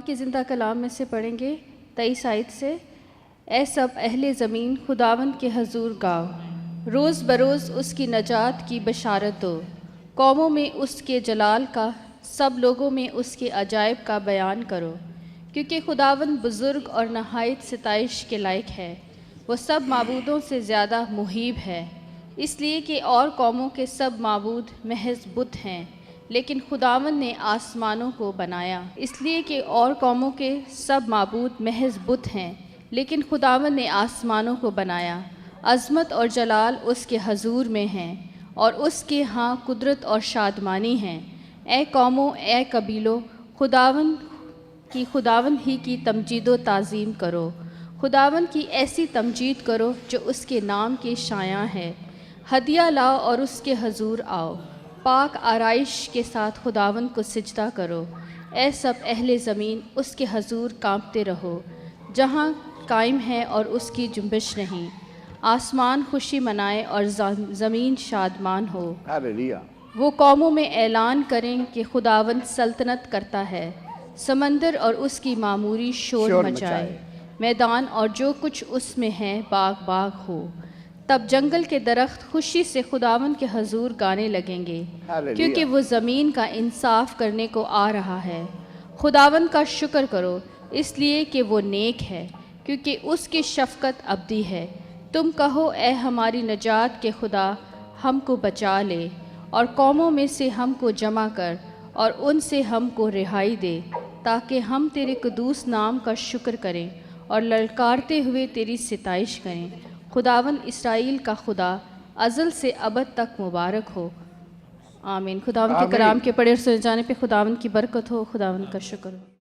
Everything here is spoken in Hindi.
के ज़िंदा कलाम में से पढ़ेंगे 23 आयत से। ए सब अहले ज़मीन खुदावंद के हजूर गाओ, रोज़ बरोज़ उसकी नजात की बशारत दो। कौमों में उसके जलाल का, सब लोगों में उसके अजायब का बयान करो। क्योंकि खुदावंद बुज़ुर्ग और नहायत सिताइश के लायक है। वो सब माबूदों से ज़्यादा मुहीब है, इसलिए कि और कौमों के सब माबूद महज बुत हैं, लेकिन खुदावंद ने आसमानों को बनाया। इसलिए कि और कौमों के सब माबूद महज बुत हैं, लेकिन खुदावंद ने आसमानों को बनाया। अज़मत और जलाल उसके हजूर में हैं, और उसके यहाँ कुदरत और शादमानी हैं। ए कौमों, ए कबीलों, खुदावंद ही की तमजीद व ताज़ीम करो। खुदावंद की ऐसी तमजीद करो जो उसके नाम के शायां है। हदिया लाओ और उसके हजूर आओ, पाक आराइश के साथ खुदावंद को सिजदा करो। ए सब अहले ज़मीन उसके हजूर कांपते रहो, जहाँ कायम है और उसकी जुम्बिश नहीं। आसमान खुशी मनाए और ज़मीन शादमान हो। हालेलुया। वो कौमों में ऐलान करें कि खुदावंद सल्तनत करता है। समंदर और उसकी मामूरी शोर मचाए। मैदान और जो कुछ उसमें है बाग बाग हो। तब जंगल के दरख्त खुशी से खुदावंद के हजूर गाने लगेंगे, क्योंकि वो ज़मीन का इंसाफ करने को आ रहा है। खुदावंद का शुक्र करो, इसलिए कि वो नेक है, क्योंकि उसकी शफ़क़त अबदी है। तुम कहो, ए हमारी नजात के खुदा, हमको बचा ले, और कौमों में से हमको जमा कर, और उनसे हमको रिहाई दे, ताकि हम तेरे कुदूस नाम का शुक्र करें और ललकारते हुए तेरी सिताइश करें। खुदावंद इसराइल का खुदा अज़ल से अबद तक मुबारक हो। आमीन। खुदावंद के कलाम के पढ़े और सुने जाने पे खुदावंद की बरकत हो। खुदावंद का शुक्र हो।